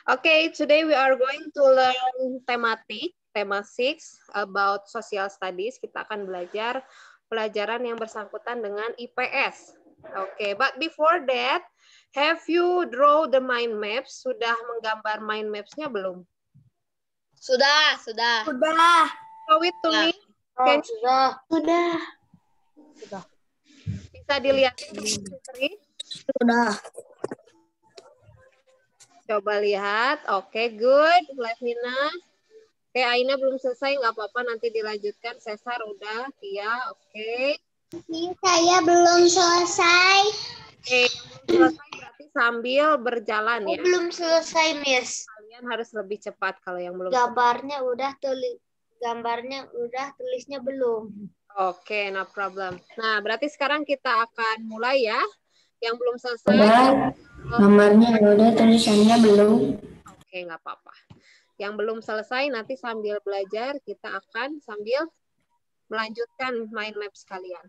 Okay, today we are going to learn tema 6 about social studies. Kita akan belajar pelajaran yang bersangkutan dengan IPS. Okay, but before that, have you draw the mind maps? Sudah menggambar mind maps-nya belum? Sudah. Show it to me. Can you- Sudah. Bisa dilihat Fitri? Sudah. Coba lihat. Oke, good. Let me know. Oke, Aina belum selesai, nggak apa-apa, nanti dilanjutkan. Cesar udah, Tia, oke. Saya belum selesai. Oke, belum selesai berarti sambil berjalan ya. Belum selesai, Miss. Kalian harus lebih cepat kalau yang belum. Gambarnya udah, tulisnya belum. Oke, no problem. Nah, berarti sekarang kita akan mulai ya. Yang belum selesai. Udah, gambarnya udah, tulisannya belum. Oke, nggak apa-apa. Yang belum selesai nanti sambil belajar kita akan sambil melanjutkan mind maps kalian.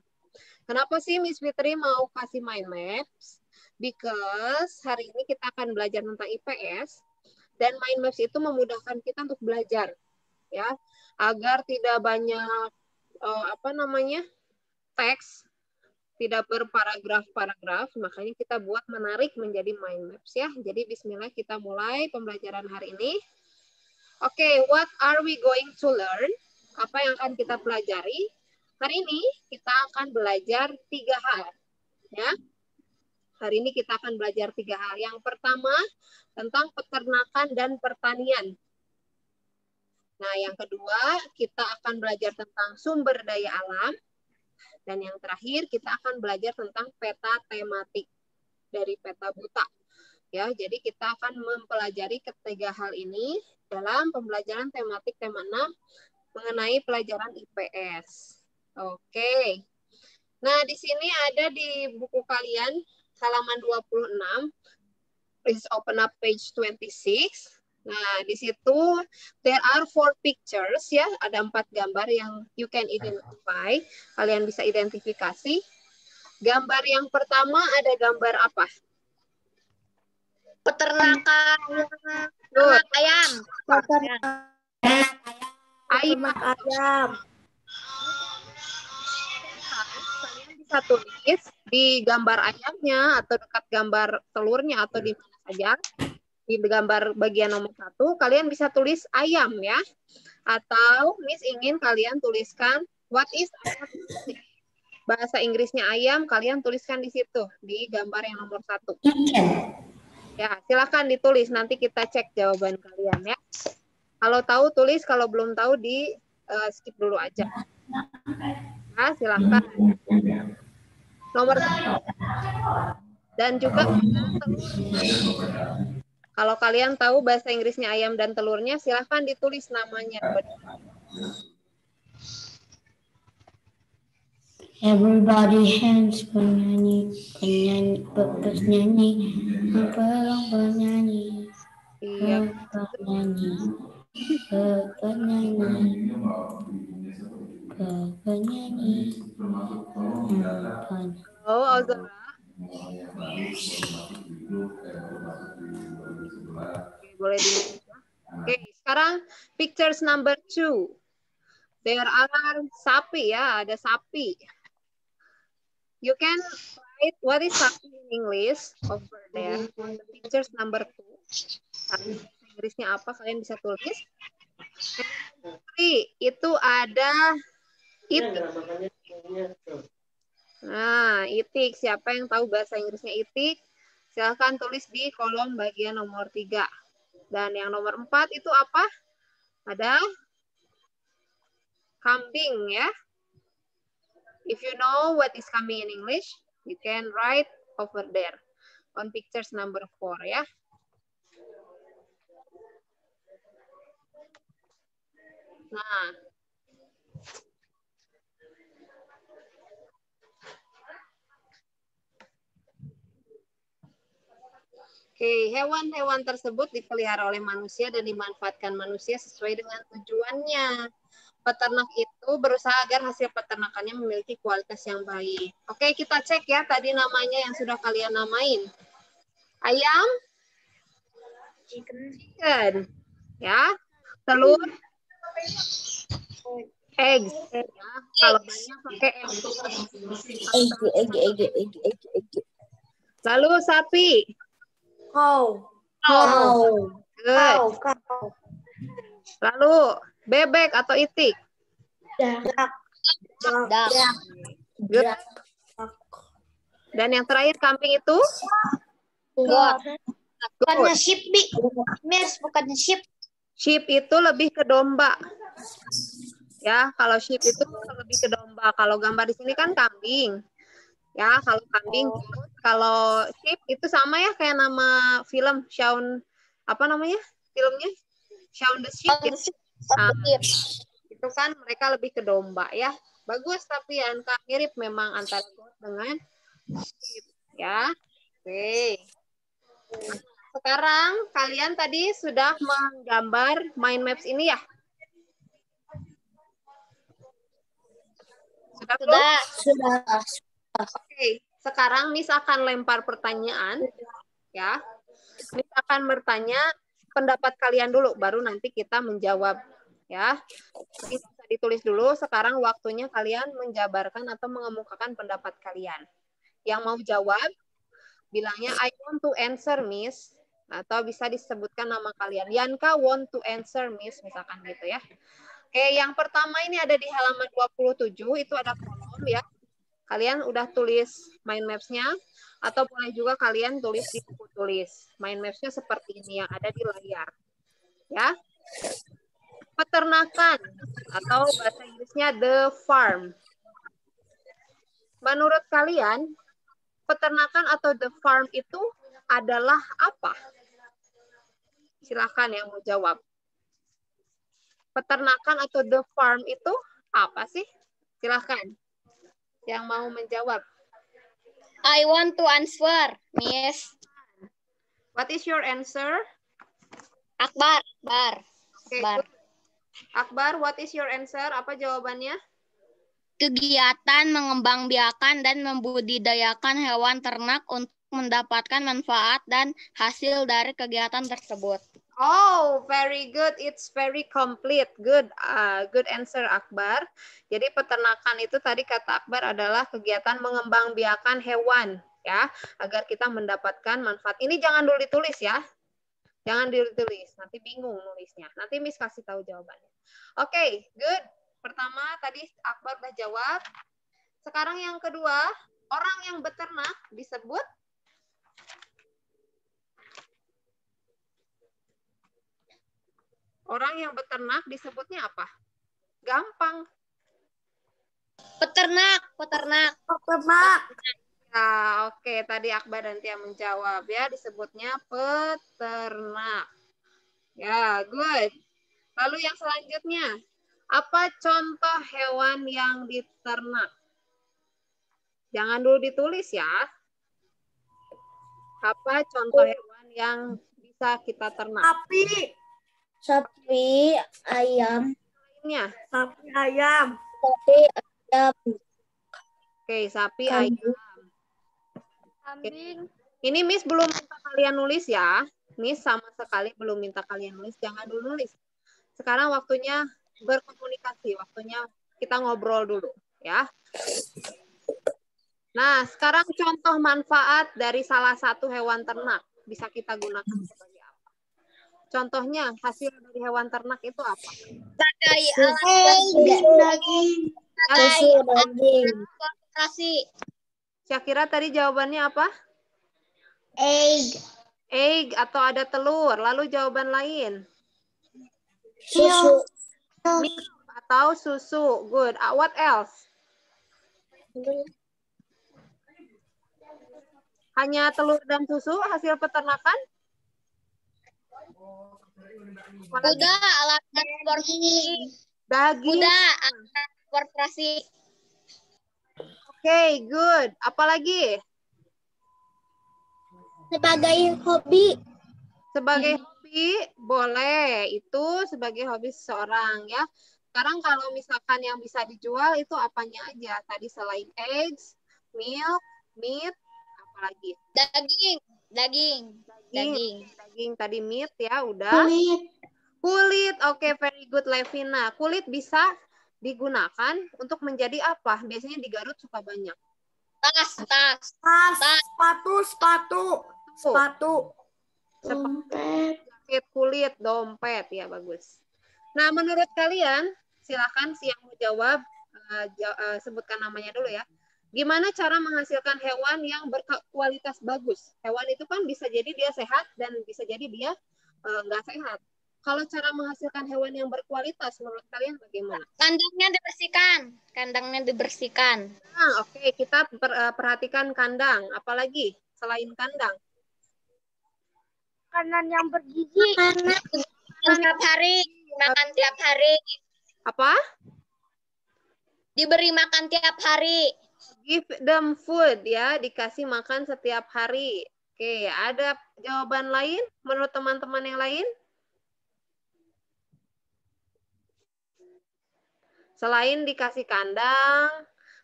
Kenapa sih Miss Fitri mau kasih mind maps? Because hari ini kita akan belajar tentang IPS dan mind maps itu memudahkan kita untuk belajar ya, agar tidak banyak teks, tidak berparagraf-paragraf, makanya kita buat menarik menjadi mind maps ya. Jadi bismillah kita mulai pembelajaran hari ini. Oke, what are we going to learn? Apa yang akan kita pelajari? Hari ini kita akan belajar 3 hal. Ya. Hari ini kita akan belajar 3 hal. Yang pertama, tentang peternakan dan pertanian. Nah, yang kedua, kita akan belajar tentang sumber daya alam. Dan yang terakhir, kita akan belajar tentang peta tematik dari peta buta. Ya, jadi kita akan mempelajari ketiga hal ini dalam pembelajaran tematik tema 6 mengenai pelajaran IPS. Oke. Nah, di sini ada di buku kalian halaman 26. Please open up page 26. Nah, di situ there are 4 pictures ya, ada 4 gambar yang you can identify. Kalian bisa identifikasi. Gambar yang pertama ada gambar apa? Peternakan ayam. Ayam. Kalian bisa tulis di gambar ayamnya atau dekat gambar telurnya atau di mana saja. Di gambar bagian nomor 1, kalian bisa tulis ayam ya. Atau Miss ingin kalian tuliskan what is ayam. Bahasa Inggrisnya ayam, kalian tuliskan di situ, di gambar yang nomor 1. Ya, silakan ditulis, nanti kita cek jawaban kalian ya. Kalau tahu tulis, kalau belum tahu di skip dulu aja. Nah, silakan. Nomor 1. Dan juga telur. Kalau kalian tahu bahasa Inggrisnya ayam dan telurnya, silahkan ditulis namanya. Everybody hands penyanyi, penyanyi, penyanyi, Iya. penyanyi, Oh, Ozora. Boleh dilihat. Oke, sekarang pictures number 2. There are sapi ya, ada sapi. You can write what is sapi in English over there on the pictures number 2. Inggrisnya apa kalian bisa tulis. Itu ada itik. Nah, itik. Siapa yang tahu bahasa Inggrisnya itik? Silahkan tulis di kolom bagian nomor 3. Dan yang nomor 4 itu apa? Ada kambing ya. If you know what is kambing in English, you can write over there on pictures number 4 ya. Nah, oke, hewan-hewan tersebut dipelihara oleh manusia dan dimanfaatkan manusia sesuai dengan tujuannya. Peternak itu berusaha agar hasil peternakannya memiliki kualitas yang baik. Oke, kita cek ya tadi namanya yang sudah kalian namain. Ayam? Chicken. Ya. Telur. Eggs. Ya. Kalau banyak pakai egg. Lalu sapi. Cow. Good. Lalu bebek atau itik. Good. Dan yang terakhir kambing itu Bukannya sheep, Bi. Miss, bukannya sheep. sheep itu lebih ke domba. Ya, kalau sheep itu lebih ke domba. Kalau gambar di sini kan kambing. Ya, kalau kambing, kalau sheep itu sama ya kayak nama film Shaun apa namanya? Filmnya Shaun the Sheep. Ya? Nah, itu kan mereka lebih ke domba ya. Bagus tapi angka mirip memang antara goat dengan sheep ya. Oke. Sekarang kalian tadi sudah menggambar mind maps ini ya? Sudah belum? Sudah. Oke, sekarang Miss akan lempar pertanyaan ya. Miss akan bertanya pendapat kalian dulu baru nanti kita menjawab ya. Jadi bisa ditulis dulu, sekarang waktunya kalian menjabarkan atau mengemukakan pendapat kalian. Yang mau jawab bilangnya I want to answer Miss. Atau bisa disebutkan nama kalian. Yanka want to answer, Miss. Misalkan gitu ya. Oke, yang pertama ini ada di halaman 27. Itu ada kolom ya. Kalian udah tulis mind maps-nya. Atau boleh juga kalian tulis di buku tulis. Mind maps-nya seperti ini yang ada di layar. Ya. Peternakan. Atau bahasa Inggrisnya the farm. Menurut kalian, peternakan atau the farm itu adalah apa? Silakan yang mau jawab. Peternakan atau the farm itu apa sih? Silakan. Yang mau menjawab. I want to answer, Miss. What is your answer? Akbar. Oke, good. Akbar, what is your answer? Apa jawabannya? Kegiatan mengembangbiakan dan membudidayakan hewan ternak untuk mendapatkan manfaat dan hasil dari kegiatan tersebut. Oh, very good. It's very complete. Good. Good answer, Akbar. Jadi peternakan itu tadi kata Akbar adalah kegiatan mengembangbiakan hewan, ya, agar kita mendapatkan manfaat. Ini jangan dulu ditulis ya. Jangan ditulis. Nanti bingung nulisnya. Nanti Miss kasih tahu jawabannya. Oke, good. Pertama tadi Akbar udah jawab. Sekarang yang kedua, orang yang beternak disebut disebutnya apa? Gampang. Peternak. Nah, oke. Tadi Akbar nanti yang menjawab ya. Disebutnya peternak. Ya, good. Lalu yang selanjutnya. Apa contoh hewan yang diternak? Jangan dulu ditulis ya. Apa contoh hewan yang bisa kita ternak? Sapi, ayam. Lainnya. Sapi, ayam. Oke, sapi, ayam. Kambing. Ini Miss belum minta kalian nulis ya. Miss sama sekali belum minta kalian nulis. Jangan dulu nulis. Sekarang waktunya berkomunikasi. Waktunya kita ngobrol dulu. Ya. Nah, sekarang contoh manfaat dari salah satu hewan ternak. Bisa kita gunakan sebagai apa? Contohnya, hasil dari hewan ternak itu apa? Sebagai Daging. Susu, daging. transportasi. Syakira tadi jawabannya apa? Egg. Egg atau ada telur. Lalu jawaban lain? Susu. Milk atau susu. Good. What else? Hanya telur dan susu hasil peternakan? Kuda, alat transportasi. Daging. Kuda, alat transportasi. Oke, good. Apalagi? Sebagai hobi. Sebagai hobi, boleh. Itu sebagai hobi seseorang ya. Sekarang kalau misalkan yang bisa dijual itu apanya aja? Tadi selain eggs, milk, meat, apalagi? Daging. Daging. Daging tadi meat ya, udah. Kulit. Kulit, oke, very good Levina. Kulit bisa digunakan untuk menjadi apa? Biasanya di Garut suka banyak. Tas. Sepatu. Dompet. Jaket kulit, dompet, ya bagus. Nah, menurut kalian, silakan yang mau jawab, sebutkan namanya dulu ya. Gimana cara menghasilkan hewan yang berkualitas bagus? Hewan itu kan bisa jadi dia sehat dan bisa jadi dia nggak sehat. Kalau cara menghasilkan hewan yang berkualitas, menurut kalian bagaimana? Kandangnya dibersihkan. Nah, oke, kita perhatikan kandang. Apalagi selain kandang? Makanan yang bergizi. Makan tiap hari. Apa? Diberi makan tiap hari. Give them food ya, dikasih makan setiap hari. Oke, ada jawaban lain menurut teman-teman yang lain? Selain dikasih kandang,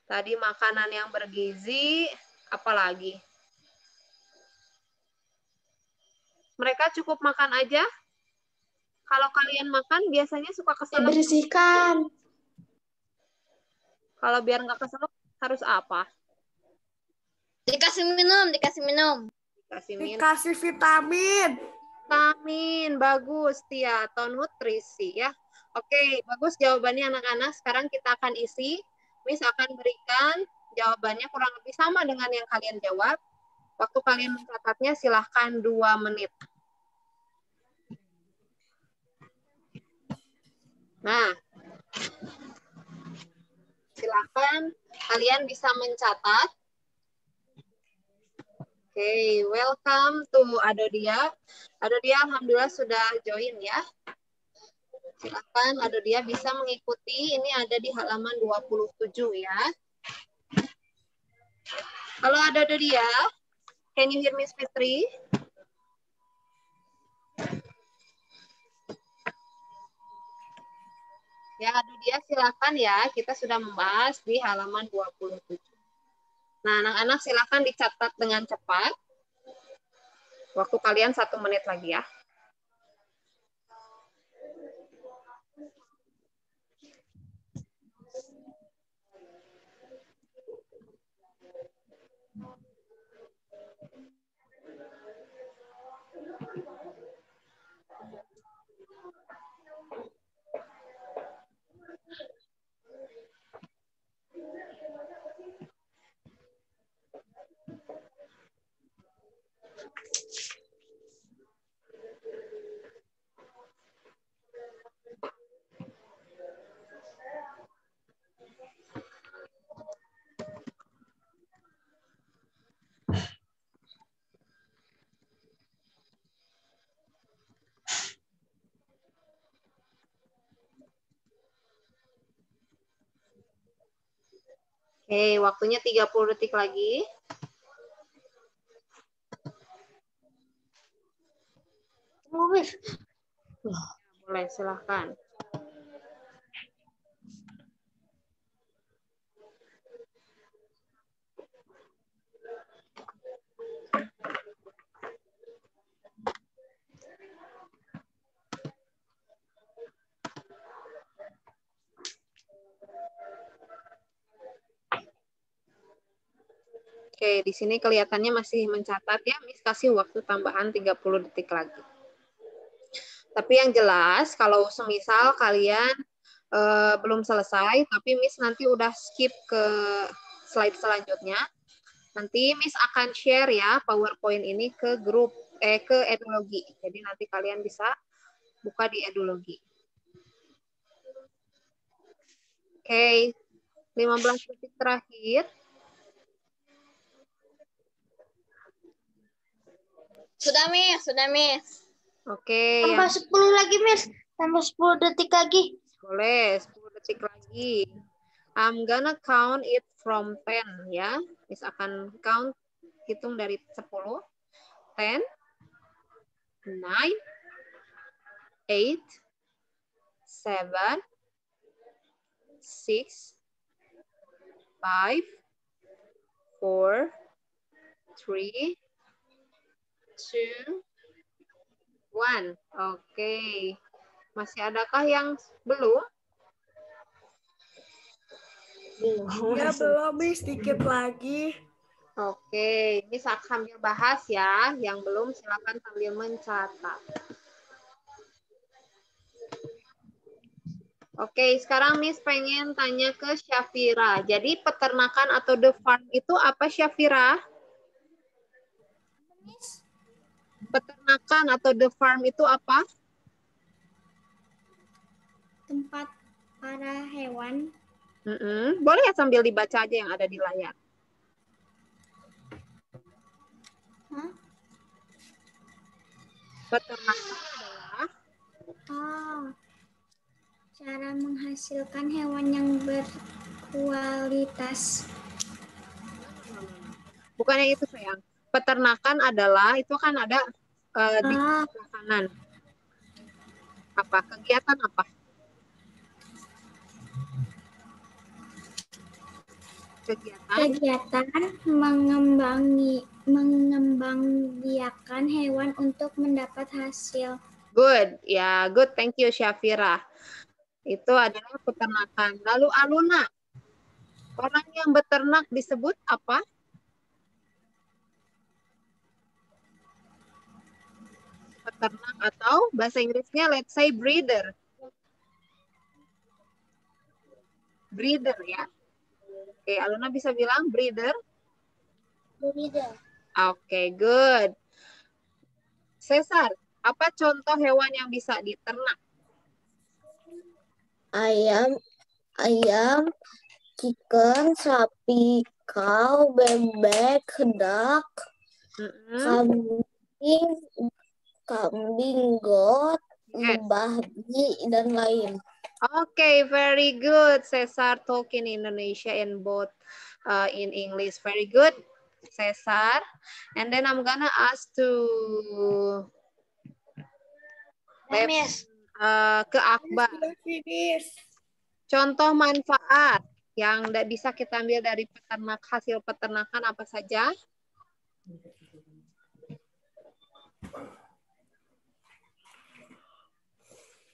tadi makanan yang bergizi, apalagi? Mereka cukup makan aja? Kalau kalian makan, biasanya suka keselak. Dibersihkan. Kalau biar nggak keselak, harus apa? Dikasih minum. Dikasih minum. Dikasih vitamin. Vitamin, bagus, Tia. Atau nutrisi ya. Oke, bagus jawabannya anak-anak. Sekarang kita akan isi. Miss akan berikan jawabannya kurang lebih sama dengan yang kalian jawab. Waktu kalian mencatatnya silahkan 2 menit. Nah, silahkan kalian bisa mencatat. Oke, welcome to Adodia. Adodia alhamdulillah sudah join ya. Silakan Adodia bisa mengikuti, ini ada di halaman 27 ya. Halo Adodia, can you hear Miss Fitri? Ya Adodia silakan ya, kita sudah membahas di halaman 27. Nah anak-anak silakan dicatat dengan cepat. Waktu kalian 1 menit lagi ya. Oke, waktunya 30 detik lagi. Boleh, silahkan. Oke, di sini kelihatannya masih mencatat ya. Miss kasih waktu tambahan 30 detik lagi. Tapi yang jelas, kalau semisal kalian belum selesai, tapi Miss nanti udah skip ke slide selanjutnya. Nanti Miss akan share ya PowerPoint ini ke grup, ke Edologi. Jadi nanti kalian bisa buka di Edologi. Oke, 15 detik terakhir. Sudah, Miss. Oke. Tambah 10 lagi, Miss. Tambah 10 detik lagi. Boleh, 10 detik lagi. I'm gonna count it from 10 ya. Miss akan count, hitung dari 10. 10, 9, 8, 7, 6, 5, 4, 3, 2, One. Oke. Masih adakah yang belum? Ya belum, Miss. Sedikit lagi. Oke, ini sambil bahas ya. Yang belum silakan sambil mencatat. Oke, sekarang Miss pengen tanya ke Syafira. Jadi peternakan atau the farm itu apa, Syafira? Peternakan atau the farm itu apa? Tempat para hewan. Boleh ya sambil dibaca aja yang ada di layar. Hah? Peternakan adalah Cara menghasilkan hewan yang berkualitas. Bukannya itu sayang. Peternakan adalah itu kan ada di makanan. Apa? Kegiatan apa? Kegiatan mengembangbiakan hewan untuk mendapat hasil. Good, ya, good. Thank you, Syafira. Itu adalah peternakan. Lalu Aluna, orang yang beternak disebut apa? Peternak atau bahasa Inggrisnya let's say breeder. Breeder ya. Oke, Aluna bisa bilang breeder? Breeder. Oke, good. Cesar, apa contoh hewan yang bisa diternak? Ayam, chicken, sapi, cow, bebek, duck, kambing, goat, Yes. babi, dan lain. Okay, very good. Cesar talk in Indonesia and both in English. Very good, Cesar. And then I'm gonna ask to ke Akbar. Contoh manfaat yang bisa kita ambil dari hasil peternakan apa saja?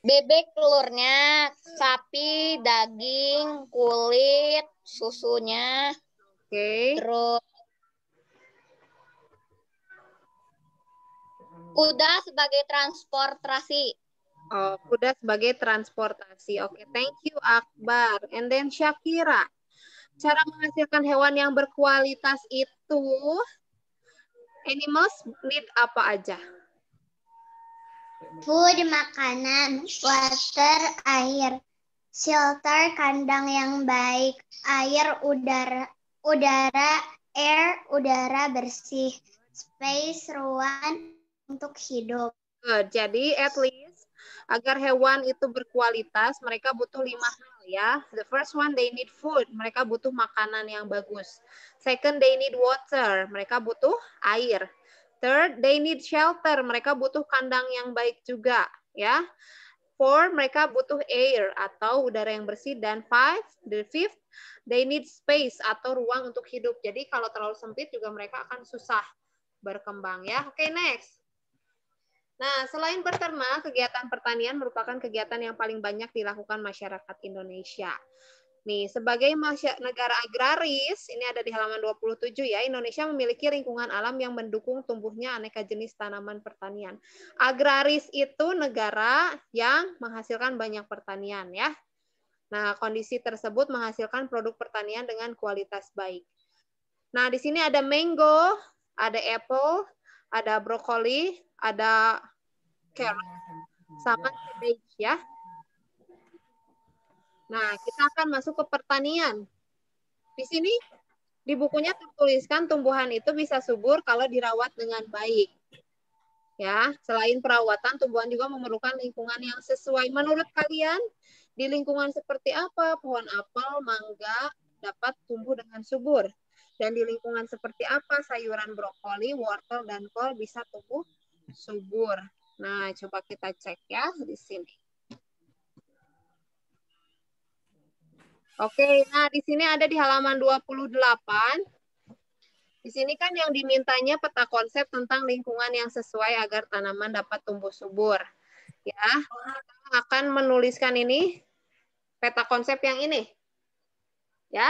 Bebek telurnya, sapi daging, kulit, susunya. Oke. Terus kuda sebagai transportasi. Oh, kuda sebagai transportasi. Oke, thank you Akbar. And then Syakira. Cara menghasilkan hewan yang berkualitas itu animals need apa aja? Food, makanan, water, air, shelter, kandang yang baik, air, udara, air, udara bersih, space, ruang untuk hidup. Good. Jadi at least agar hewan itu berkualitas, mereka butuh 5 hal ya. The first one, they need food. Mereka butuh makanan yang bagus. Second, they need water. Mereka butuh air. Third, they need shelter. Mereka butuh kandang yang baik juga ya. Four, mereka butuh air atau udara yang bersih. Dan the fifth, they need space atau ruang untuk hidup. Jadi kalau terlalu sempit juga mereka akan susah berkembang ya. Oke, next. Nah, selain beternak, kegiatan pertanian merupakan kegiatan yang paling banyak dilakukan masyarakat Indonesia. Nih, sebagai negara agraris, ini ada di halaman 27 ya, Indonesia memiliki lingkungan alam yang mendukung tumbuhnya aneka jenis tanaman pertanian. Agraris itu negara yang menghasilkan banyak pertanian ya. Nah, kondisi tersebut menghasilkan produk pertanian dengan kualitas baik. Nah, di sini ada mango, ada apple, ada brokoli, ada carrot, sama cabbage ya. Nah, kita akan masuk ke pertanian. Di sini di bukunya tertuliskan tumbuhan itu bisa subur kalau dirawat dengan baik. Ya, selain perawatan, tumbuhan juga memerlukan lingkungan yang sesuai. Menurut kalian, di lingkungan seperti apa pohon apel, mangga dapat tumbuh dengan subur? Dan di lingkungan seperti apa sayuran brokoli, wortel, dan kol bisa tumbuh subur? Nah, coba kita cek ya di sini. Oke, nah di sini ada di halaman 28. Di sini kan yang dimintanya peta konsep tentang lingkungan yang sesuai agar tanaman dapat tumbuh subur. Ya, kita akan menuliskan ini peta konsep yang ini. Ya.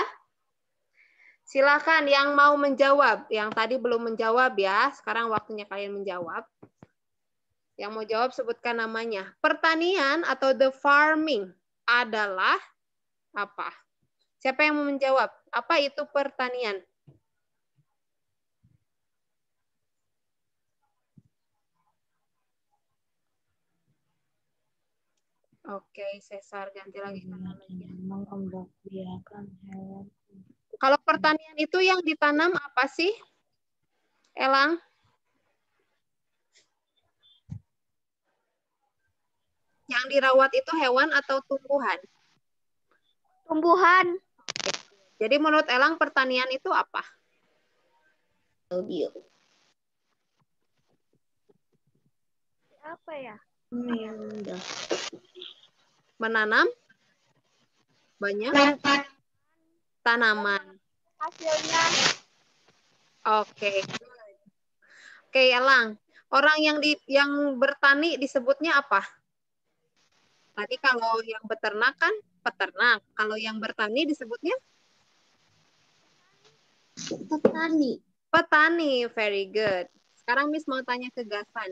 Silakan yang mau menjawab. Yang tadi belum menjawab ya. Sekarang waktunya kalian menjawab. Yang mau jawab sebutkan namanya. Pertanian atau the farming adalah apa? Siapa yang mau menjawab? Apa itu pertanian? Oke, Cesar ganti lagi namanya. Mengembangbiakan hewan. Kalau pertanian itu yang ditanam apa sih? Elang? Yang dirawat itu hewan atau tumbuhan? Tumbuhan. Jadi menurut Elang pertanian itu apa? Apa ya? Menanam banyak tanaman. Hasilnya. Oke. Oke, Elang. Orang yang bertani disebutnya apa? Tadi kalau yang beternak kan peternak. Kalau yang bertani disebutnya Petani. petani. Very good. Sekarang Miss mau tanya ke Gavan.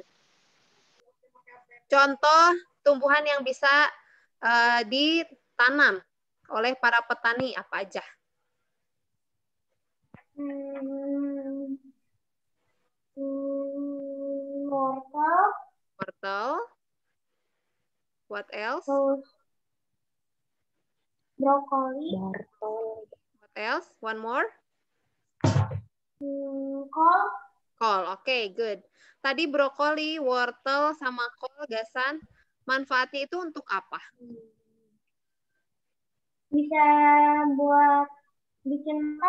Contoh tumbuhan yang bisa ditanam oleh para petani apa aja? Wortel. Wortel. What else? Terus brokoli. What else? One more? Kol. Kol. Oke, good. Tadi brokoli, wortel, sama kol, Gasan. Manfaatnya itu untuk apa? Bisa buat bikin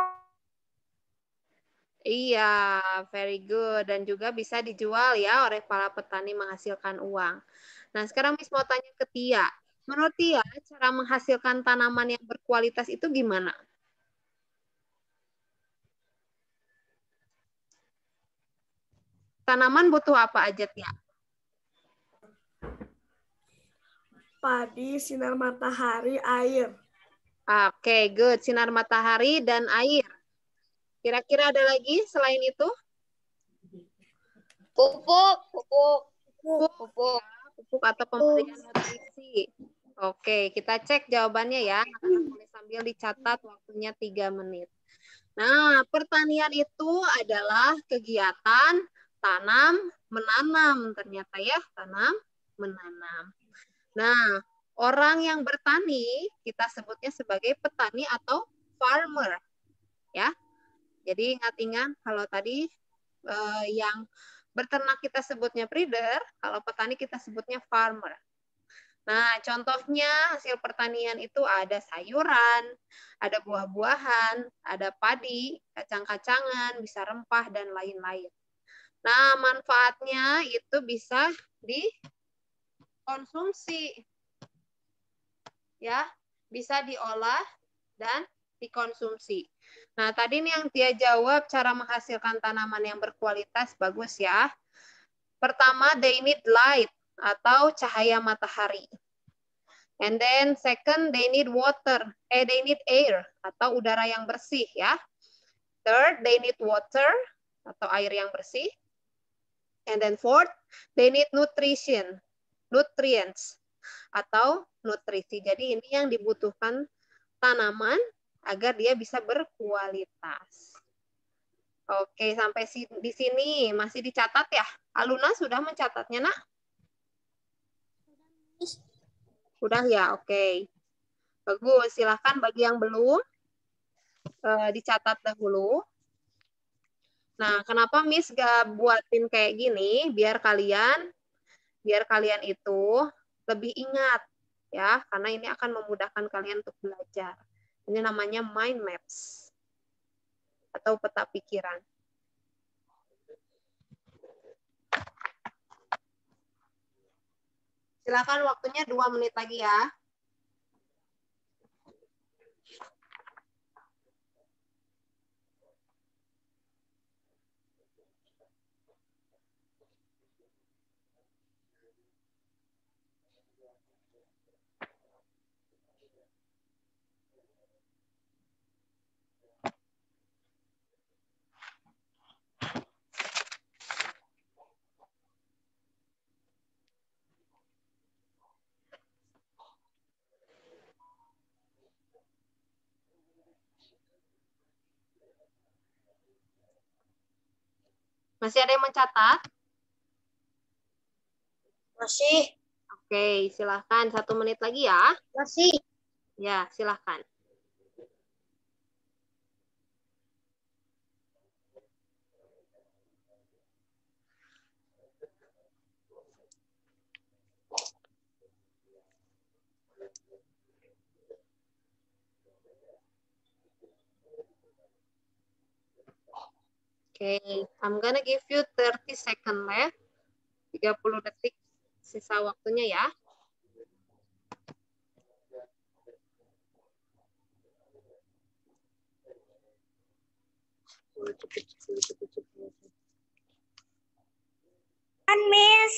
Iya, very good. Dan juga bisa dijual ya oleh para petani menghasilkan uang. Nah, sekarang Miss mau tanya ke Tia. Menurut Tia, cara menghasilkan tanaman yang berkualitas itu gimana? Tanaman butuh apa aja, Tia? Padi, sinar matahari, air. Oke, good. Sinar matahari dan air. Kira-kira ada lagi selain itu? Pupuk. Pupuk atau pemberian nutrisi. Oke, kita cek jawabannya ya. Anak-anak boleh sambil dicatat waktunya 3 menit. Nah, pertanian itu adalah kegiatan tanam, menanam. Ternyata ya, tanam, menanam. Nah, orang yang bertani, kita sebutnya sebagai petani atau farmer. Ya, jadi ingat-ingat kalau tadi yang beternak kita sebutnya breeder, kalau petani kita sebutnya farmer. Nah, contohnya hasil pertanian itu ada sayuran, ada buah-buahan, ada padi, kacang-kacangan, bisa rempah, dan lain-lain. Nah, manfaatnya itu bisa dikonsumsi. Ya, bisa diolah dan dikonsumsi. Nah, tadi nih yang dia jawab cara menghasilkan tanaman yang berkualitas bagus ya. Pertama, they need light atau cahaya matahari. And then second, they need water. They need air atau udara yang bersih ya. Third, they need water atau air yang bersih. And then fourth, they need nutrition, nutrients atau nutrisi. Jadi ini yang dibutuhkan tanaman agar dia bisa berkualitas. Oke, sampai di sini masih dicatat ya? Aluna sudah mencatatnya, Nak? Sudah ya, oke. Bagus, silahkan bagi yang belum dicatat dahulu. Nah, kenapa Miss gak buatin kayak gini? Biar kalian itu lebih ingat ya, karena ini akan memudahkan kalian untuk belajar. Ini namanya mind maps atau peta pikiran. Silakan waktunya 2 menit lagi ya. Masih ada yang mencatat? Masih. Oke, silahkan. 1 menit lagi ya. Masih. Ya, silahkan. Oke, I'm gonna give you 30 second left. 30 detik sisa waktunya ya. Miss.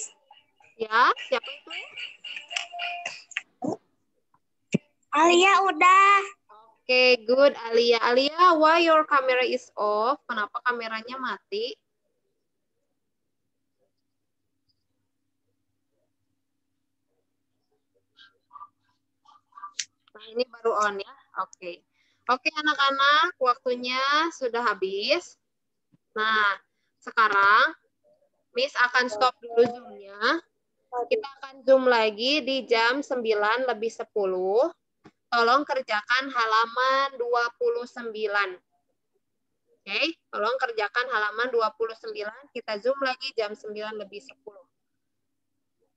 Ya, siapa itu? Alia udah. Oke, good Alia. Alia, why your camera is off? Kenapa kameranya mati? Nah, ini baru on ya. Oke. Oke, anak-anak, waktunya sudah habis. Nah, sekarang Miss akan stop dulu Zoom-nya. Kita akan Zoom lagi di jam 9 lebih 10. Tolong kerjakan halaman 29. Oke, tolong kerjakan halaman 29. Kita Zoom lagi jam 9 lebih 10.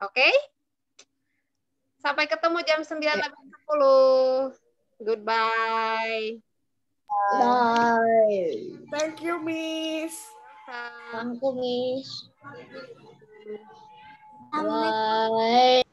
Oke? Sampai ketemu jam 9 lebih 10. Goodbye. Bye. Thank you, Miss. Thank you, Miss. Bye.